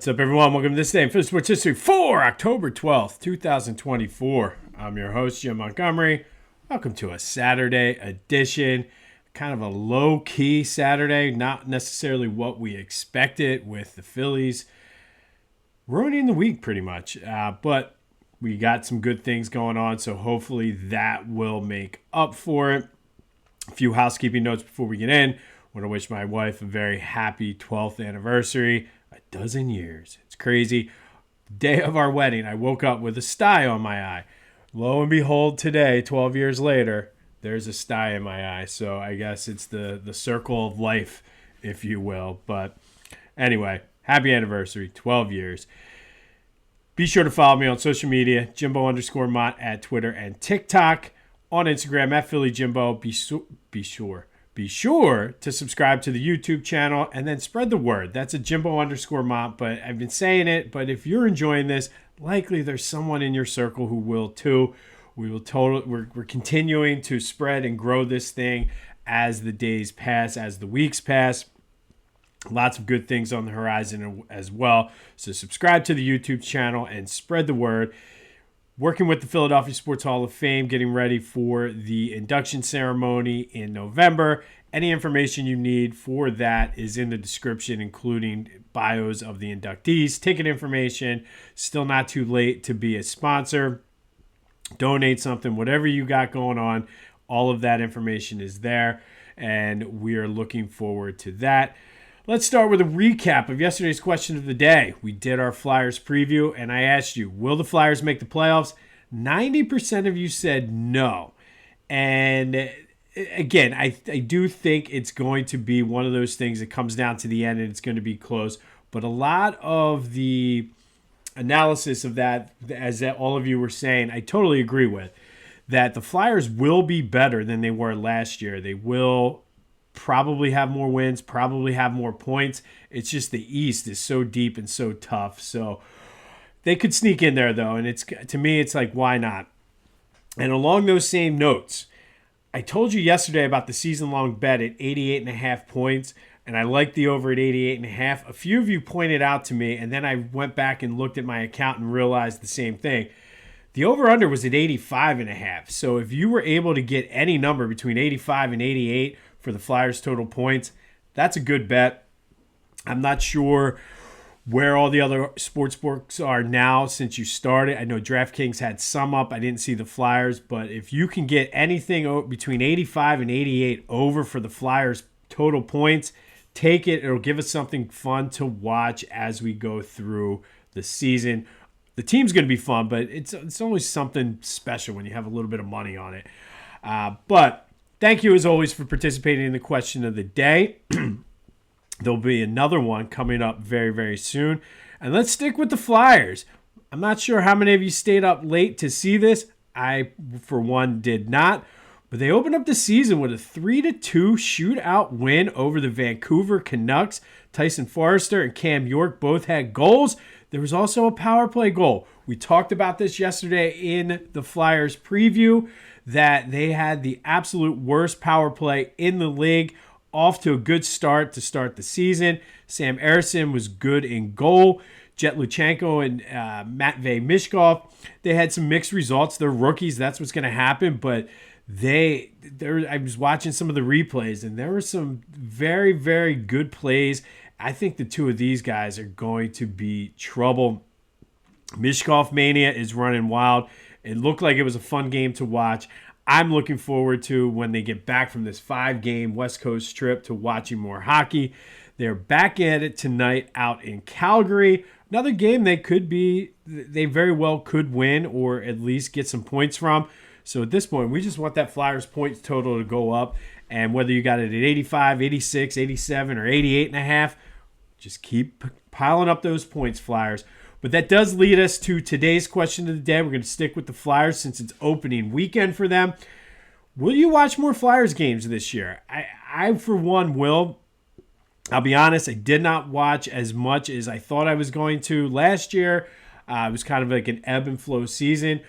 What's up, everyone? Welcome to this day in Phillies Sports History for October 12th, 2024. I'm your host, Jim Montgomery. Welcome to a Saturday edition, kind of a low-key Saturday, not necessarily what we expected with the Phillies ruining the week pretty much, but we got some good things going on, so hopefully that will make up for it. A few housekeeping notes before we get in. I want to wish my wife a very happy 12th anniversary. A dozen years. It's crazy. The day of our wedding, I woke up with a sty on my eye. Lo and behold, today, 12 years later, there's a sty in my eye. So I guess it's the circle of life, if you will. But anyway, happy anniversary, 12 years. Be sure to follow me on social media, Jimbo_Mott at Twitter and TikTok. On Instagram at PhillyJimbo. Be sure to subscribe to the YouTube channel and then spread the word. That's a Jimbo_Mott, but I've been saying it. But if you're enjoying this, likely there's someone in your circle who will too. We're continuing to spread and grow this thing as the days pass, as the weeks pass. Lots of good things on the horizon as well. So subscribe to the YouTube channel and spread the word. Working with the Philadelphia Sports Hall of Fame, getting ready for the induction ceremony in November. Any information you need for that is in the description, including bios of the inductees, ticket information. Still not too late to be a sponsor. Donate something, whatever you got going on. All of that information is there, and we are looking forward to that. Let's start with a recap of yesterday's question of the day. We did our Flyers preview, and I asked you, will the Flyers make the playoffs? 90% of you said no. And again, I do think it's going to be one of those things that comes down to the end, and it's going to be close. But a lot of the analysis of that, as all of you were saying, I totally agree with, that the Flyers will be better than they were last year. They will probably have more wins, probably have more points. It's just the East is so deep and so tough. So they could sneak in there, though, and to me, it's like, why not? And along those same notes, I told you yesterday about the season-long bet at 88.5 points, and I liked the over at 88.5. A few of you pointed out to me, and then I went back and looked at my account and realized the same thing. The over-under was at 85.5. So if you were able to get any number between 85 and 88 for the Flyers' total points, that's a good bet. I'm not sure where all the other sports books are now since you started. I know DraftKings had some up. I didn't see the Flyers, but if you can get anything between 85 and 88 over for the Flyers' total points, take it. It'll give us something fun to watch as we go through the season. The team's going to be fun, but it's always something special when you have a little bit of money on it. But thank you, as always, for participating in the question of the day. There'll be another one coming up very, very soon. And let's stick with the Flyers. I'm not sure how many of you stayed up late to see this. I, for one, did not. But they opened up the season with a 3-2 shootout win over the Vancouver Canucks. Tyson Forrester and Cam York both had goals. There was also a power play goal. We talked about this yesterday in the Flyers preview, that they had the absolute worst power play in the league. Off to a good start to start the season. Sam Ersson was good in goal. Jet Luchenko and Matvei Mishkov, they had some mixed results. They're rookies. That's what's going to happen. But I was watching some of the replays, and there were some very, very good plays. I think the two of these guys are going to be trouble. Mishkov Mania is running wild. It looked like it was a fun game to watch. I'm looking forward to when they get back from this 5-game West Coast trip to watching more hockey. They're back at it tonight out in Calgary. Another game they very well could win or at least get some points from. So at this point, we just want that Flyers points total to go up. And whether you got it at 85, 86, 87, or 88.5, just keep piling up those points, Flyers. But that does lead us to today's question of the day. We're going to stick with the Flyers since it's opening weekend for them. Will you watch more Flyers games this year? I for one, will. I'll be honest, I did not watch as much as I thought I was going to last year. It was kind of like an ebb and flow season.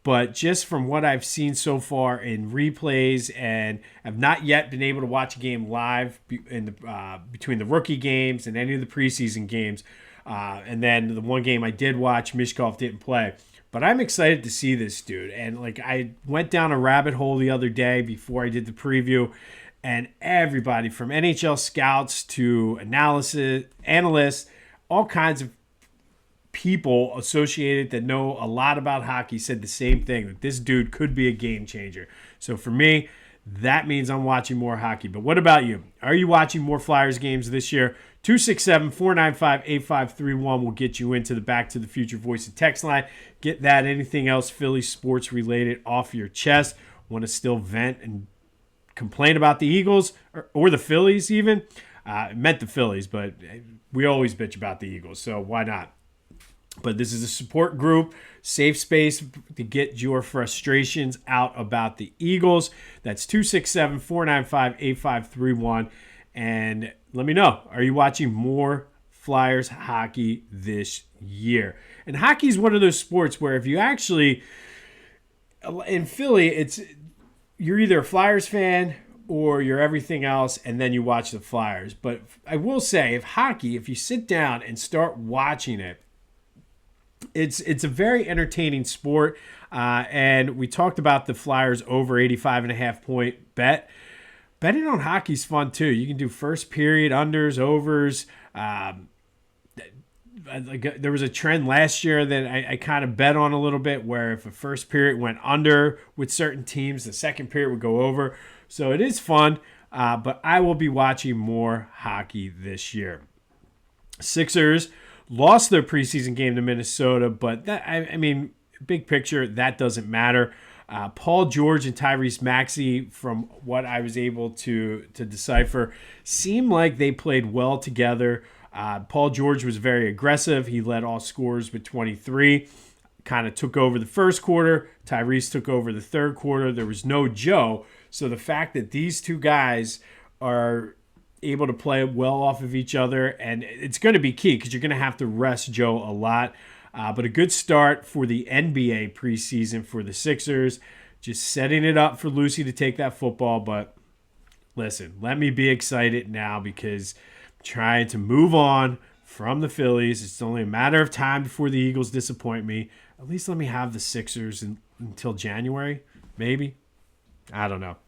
But just from what I've seen so far in replays, and I've not yet been able to watch a game live between the rookie games and any of the preseason games, And then the one game I did watch, Mishkov didn't play. But I'm excited to see this dude. And like I went down a rabbit hole the other day before I did the preview, and everybody from NHL scouts to analysts, all kinds of people associated that know a lot about hockey said the same thing, that this dude could be a game changer. So for me, that means I'm watching more hockey. But what about you? Are you watching more Flyers games this year? 267-495-8531 will get you into the Back to the Future voice and text line. Get that, anything else Philly sports related off your chest. Want to still vent and complain about the Eagles or the Phillies even? I meant the Phillies, but we always bitch about the Eagles, so why not? But this is a support group, safe space to get your frustrations out about the Eagles. That's 267-495-8531. And let me know, are you watching more Flyers hockey this year? And hockey is one of those sports where if you actually, in Philly, you're either a Flyers fan or you're everything else, and then you watch the Flyers. But I will say, if you sit down and start watching it, it's a very entertaining sport. And we talked about the Flyers over 85.5 point bet. Betting on hockey is fun too. You can do first period, unders, overs. There was a trend last year that I kind of bet on a little bit, where if a first period went under with certain teams, the second period would go over. So it is fun, but I will be watching more hockey this year. Sixers lost their preseason game to Minnesota, but big picture, that doesn't matter. Paul George and Tyrese Maxey, from what I was able to decipher, seemed like they played well together. Paul George was very aggressive. He led all scorers with 23. Kind of took over the first quarter. Tyrese took over the third quarter. There was no Joe. So the fact that these two guys are able to play well off of each other, and it's going to be key because you're going to have to rest Joe a lot. But a good start for the NBA preseason for the Sixers. Just setting it up for Lucy to take that football. But listen, let me be excited now because I'm trying to move on from the Phillies. It's only a matter of time before the Eagles disappoint me. At least let me have the Sixers until January, maybe. I don't know.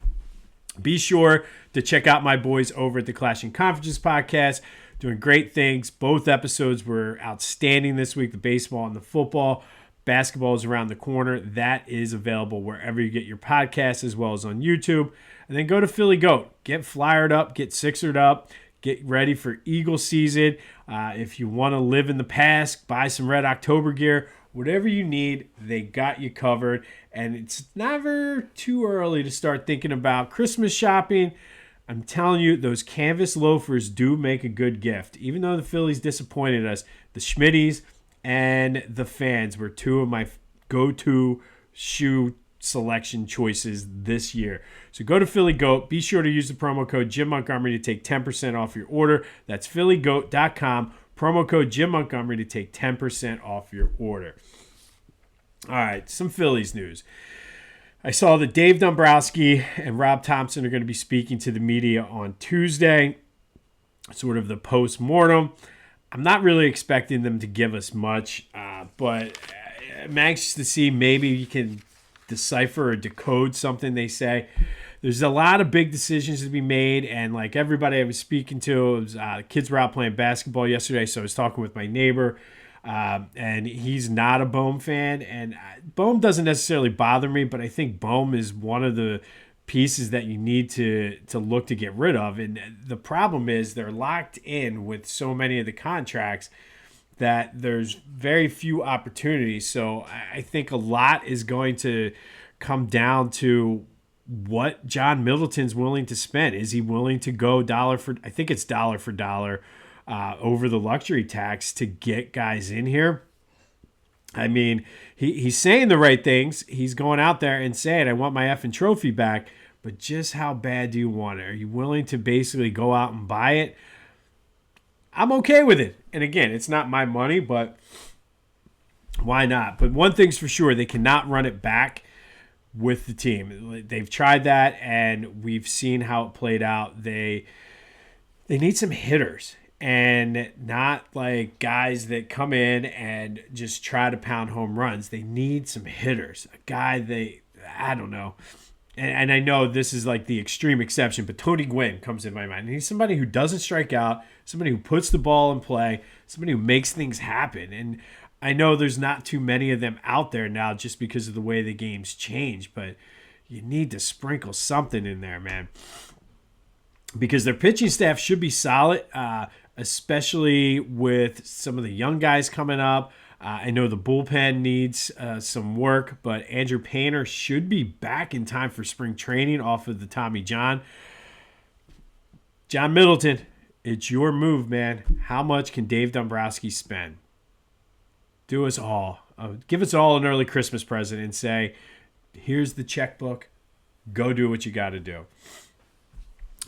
Be sure to check out my boys over at the Clashing Conferences podcast. Doing great things. Both episodes were outstanding this week, the baseball and the football. Basketball is around the corner. That is available wherever you get your podcasts, as well as on YouTube. And then go to Philly Goat. Get flyered up, get Sixered up, get ready for Eagle season. If you want to live in the past, buy some Red October gear. Whatever you need, they got you covered. And it's never too early to start thinking about Christmas shopping. I'm telling you, those canvas loafers do make a good gift. Even though the Phillies disappointed us, the Schmitties and the fans were two of my go-to shoe selection choices this year. So go to Philly Goat. Be sure to use the promo code Jim Montgomery to take 10% off your order. That's phillygoat.com. Promo code Jim Montgomery to take 10% off your order. All right, some Phillies news. I saw that Dave Dombrowski and Rob Thompson are going to be speaking to the media on Tuesday, sort of the post-mortem. I'm not really expecting them to give us much, but I'm anxious to see maybe you can decipher or decode something they say. There's a lot of big decisions to be made, and like everybody I was speaking to, kids were out playing basketball yesterday, so I was talking with my neighbor. And he's not a Bohm fan, and Bohm doesn't necessarily bother me, but I think Bohm is one of the pieces that you need to look to get rid of. And the problem is they're locked in with so many of the contracts that there's very few opportunities. So I think a lot is going to come down to what John Middleton's willing to spend. Is he willing to go dollar for dollar over the luxury tax to get guys in here? I mean, he's saying the right things. He's going out there and saying, I want my effing trophy back, but just how bad do you want it? Are you willing to basically go out and buy it? I'm okay with it. And again, it's not my money, but why not? But one thing's for sure, they cannot run it back with the team. They've tried that, and we've seen how it played out. They need some hitters. and not like guys that come in and just try to pound home runs. They need some hitters, a guy I don't know. And I know this is like the extreme exception, but Tony Gwynn comes in my mind. And he's somebody who doesn't strike out, somebody who puts the ball in play, somebody who makes things happen. And I know there's not too many of them out there now just because of the way the game's changed, but you need to sprinkle something in there, man. Because their pitching staff should be solid, especially with some of the young guys coming up. I know the bullpen needs some work, but Andrew Painter should be back in time for spring training off of the Tommy John. John Middleton, it's your move, man. How much can Dave Dombrowski spend? Do us all. Give us all an early Christmas present and say, here's the checkbook. Go do what you got to do.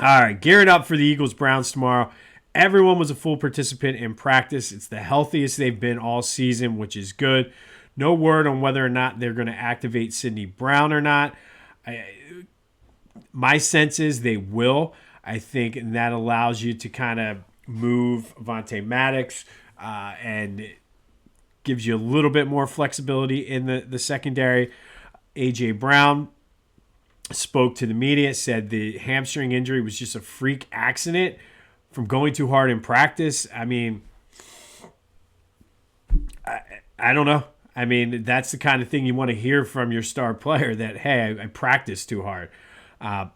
All right, gearing up for the Eagles-Browns tomorrow. Everyone was a full participant in practice. It's the healthiest they've been all season, which is good. No word on whether or not they're going to activate Sidney Brown or not. My sense is they will. I think that allows you to kind of move Avonte Maddox and gives you a little bit more flexibility in the secondary. A.J. Brown spoke to the media, said the hamstring injury was just a freak accident from going too hard in practice. I mean, I don't know. I mean, that's the kind of thing you want to hear from your star player, that, hey, I practiced too hard.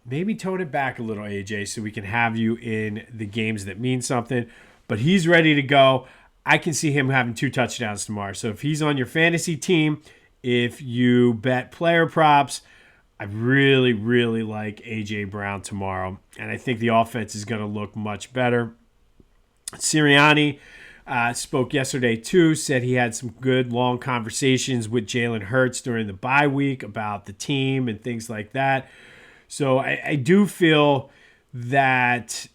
Maybe tone it back a little, AJ, so we can have you in the games that mean something. But he's ready to go. I can see him having 2 touchdowns tomorrow. So if he's on your fantasy team, if you bet player props, I really, really like A.J. Brown tomorrow, and I think the offense is going to look much better. Sirianni spoke yesterday too, said he had some good long conversations with Jalen Hurts during the bye week about the team and things like that. So I do feel that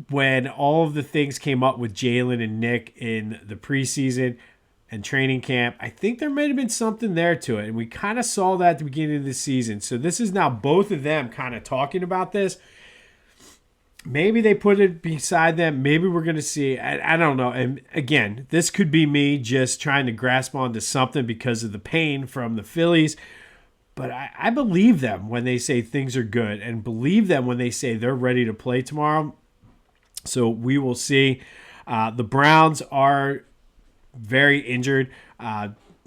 when all of the things came up with Jalen and Nick in the preseason and training camp, I think there might have been something there to it. And we kind of saw that at the beginning of the season. So this is now both of them kind of talking about this. Maybe they put it beside them. Maybe we're going to see. I don't know. And again, this could be me just trying to grasp onto something because of the pain from the Phillies. But I believe them when they say things are good, and believe them when they say they're ready to play tomorrow. So we will see. The Browns are very injured.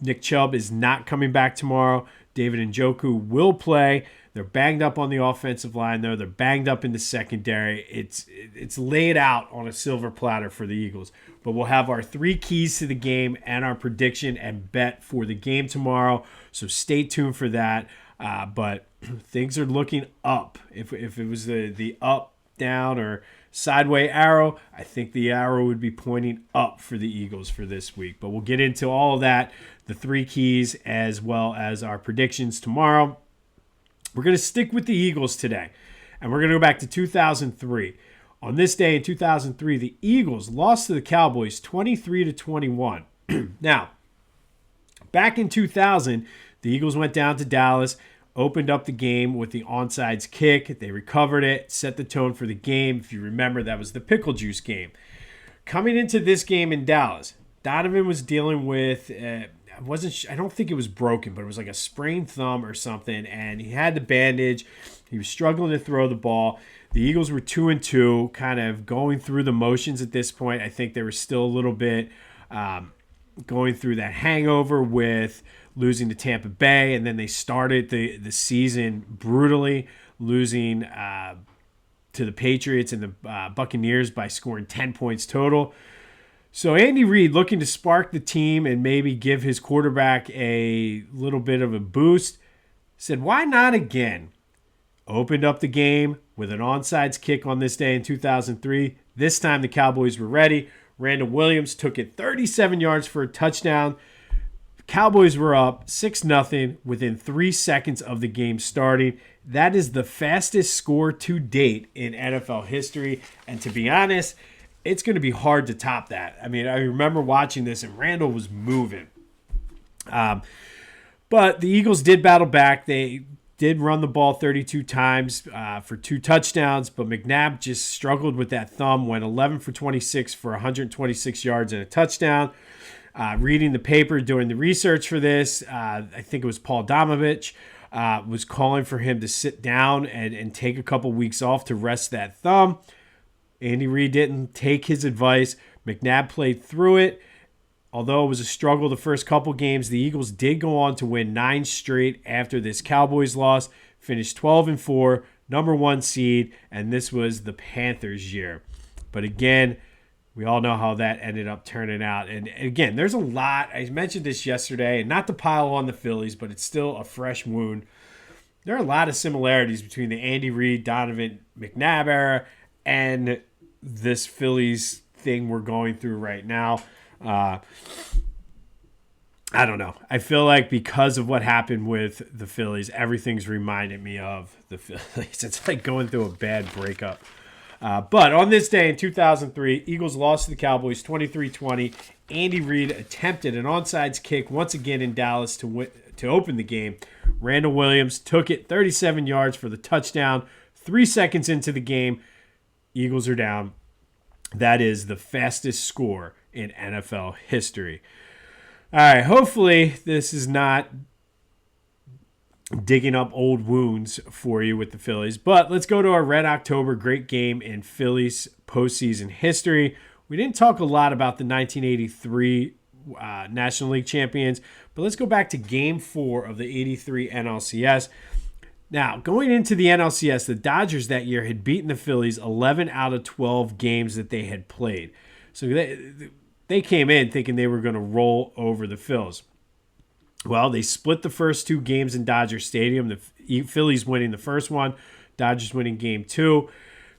Nick Chubb is not coming back tomorrow. David Njoku will play. They're banged up on the offensive line, though. They're banged up in the secondary. It's laid out on a silver platter for the Eagles. But we'll have our 3 keys to the game and our prediction and bet for the game tomorrow. So stay tuned for that. But things are looking up. If it was the up, down, or sideways arrow, I think the arrow would be pointing up for the Eagles for this week. But we'll get into all of that, the 3 keys, as well as our predictions tomorrow. We're going to stick with the Eagles today, and we're going to go back to 2003. On this day in 2003, the Eagles lost to the Cowboys 23-21. Now, back in 2000, the Eagles went down to Dallas, opened up the game with the onside kick. They recovered it, set the tone for the game. If you remember, that was the pickle juice game. Coming into this game in Dallas, Donovan was dealing with, I don't think it was broken, but it was like a sprained thumb or something, and he had the bandage. He was struggling to throw the ball. The Eagles were 2-2, kind of going through the motions at this point. I think they were still a little bit going through that hangover with losing to Tampa Bay, and then they started the season brutally, losing to the Patriots and the Buccaneers by scoring 10 points total. So Andy Reid, looking to spark the team and maybe give his quarterback a little bit of a boost, said, why not again? Opened up the game with an onside kick on this day in 2003. This time the Cowboys were ready. Randall Williams took it 37 yards for a touchdown. Cowboys were up 6-0 within 3 seconds of the game starting. That is the fastest score to date in NFL history. And to be honest, it's going to be hard to top that. I mean, I remember watching this, and Randall was moving. But the Eagles did battle back. They did run the ball 32 times for 2 touchdowns, but McNabb just struggled with that thumb, went 11 for 26 for 126 yards and a touchdown. Reading the paper, doing the research for this, I think it was Paul Domovich, was calling for him to sit down and take a couple weeks off to rest that thumb. Andy Reid didn't take his advice. McNabb played through it. Although it was a struggle the first couple games, the Eagles did go on to win 9 straight after this Cowboys loss, finished 12-4, number 1 seed, and this was the Panthers' year. But again, we all know how that ended up turning out. And again, there's a lot. I mentioned this yesterday, and not to pile on the Phillies, but it's still a fresh wound. There are a lot of similarities between the Andy Reid, Donovan McNabb era and this Phillies thing we're going through right now. I don't know. I feel like because of what happened with the Phillies, everything's reminded me of the Phillies. It's like going through a bad breakup. But on this day in 2003, Eagles lost to the Cowboys 23-20. Andy Reid attempted an onside kick once again in Dallas to open the game. Randall Williams took it 37 yards for the touchdown. 3 seconds into the game, Eagles are down. That is the fastest score in NFL history. All right, hopefully this is not digging up old wounds for you with the Phillies, but let's go to our Red October, great game in Phillies postseason history. We didn't talk a lot about the 1983 National League champions, but let's go back to Game 4 of the 83 NLCS. Now, going into the NLCS, the Dodgers that year had beaten the Phillies 11 out of 12 games that they had played. So they came in thinking they were going to roll over the Phils. Well, they split the first 2 games in Dodger Stadium. The Phillies winning the first one, Dodgers winning Game 2.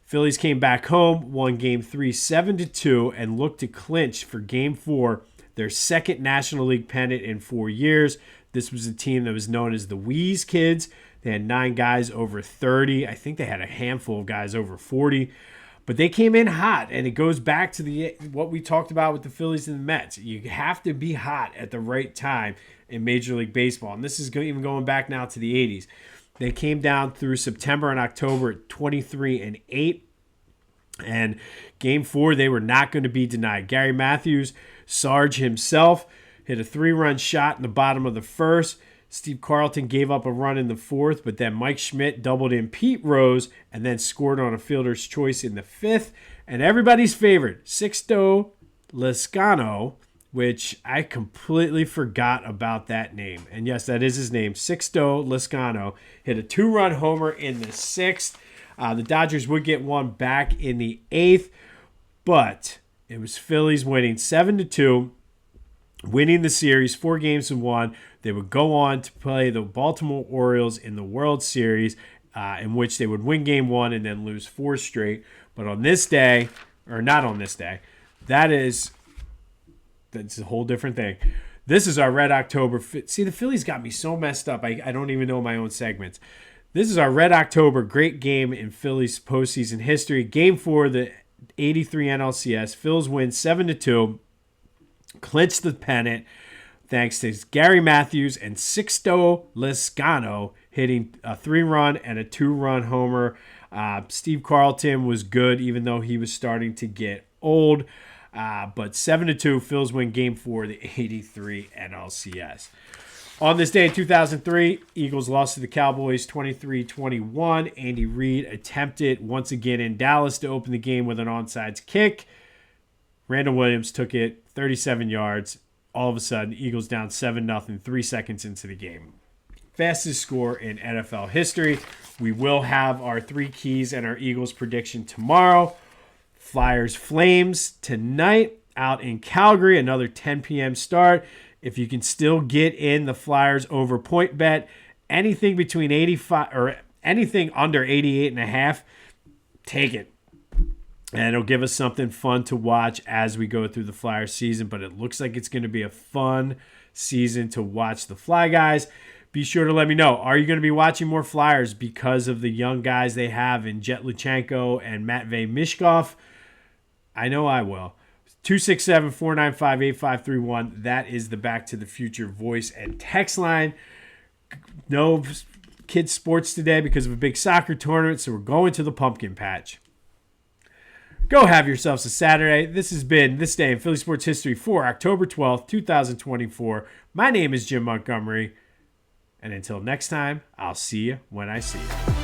Phillies came back home, won Game 3 7-2, and looked to clinch for Game 4, their second National League pennant in 4 years. This was a team that was known as the Wheeze Kids. They had 9 guys over 30. I think they had a handful of guys over 40. But they came in hot, and it goes back to what we talked about with the Phillies and the Mets. You have to be hot at the right time in Major League Baseball. And this is even going back now to the 80s. They came down through September and October at 23-8. And Game 4, they were not going to be denied. Gary Matthews, Sarge himself, hit a 3-run shot in the bottom of the first. Steve Carlton gave up a run in the 4th, but then Mike Schmidt doubled in Pete Rose and then scored on a fielder's choice in the 5th. And everybody's favorite, Sixto Lezcano, which I completely forgot about that name. And yes, that is his name, Sixto Lezcano, hit a 2-run homer in the 6th. The Dodgers would get one back in the 8th, but it was Phillies winning 7-2. Winning the series 4-1. They would go on to play the Baltimore Orioles in the World Series, in which they would win Game 1 and then lose 4 straight. But on this day, or not on this day, that's a whole different thing. This is our Red October. See, the Phillies got me so messed up, I don't even know my own segments. This is our Red October, great game in Phillies postseason history. Game 4, the 83 NLCS. Phils win 7-2. Clinched the pennant thanks to Gary Matthews and Sixto Lezcano hitting a 3-run and a 2-run homer. Steve Carlton was good, even though he was starting to get old. But 7-2, Phils win Game 4 of the 83 NLCS. On this day in 2003, Eagles lost to the Cowboys 23-21. Andy Reid attempted once again in Dallas to open the game with an onside kick. Randall Williams took it 37 yards. All of a sudden, Eagles down 7-0, 3 seconds into the game. Fastest score in NFL history. We will have our 3 keys and our Eagles prediction tomorrow. Flyers Flames tonight out in Calgary, another 10 p.m. start. If you can still get in the Flyers over point bet, anything between 85 or anything under 88.5, take it. And it'll give us something fun to watch as we go through the Flyers season. But it looks like it's going to be a fun season to watch the Fly Guys. Be sure to let me know. Are you going to be watching more Flyers because of the young guys they have in Jet Luchenko and Matvey Mishkov? I know I will. 267-495-8531. That is the Back to the Future voice and text line. No kids' sports today because of a big soccer tournament, so we're going to the pumpkin patch. Go have yourselves a Saturday. This has been This Day in Philly Sports History for October 12th, 2024. My name is Jim Montgomery, and until next time, I'll see you when I see you.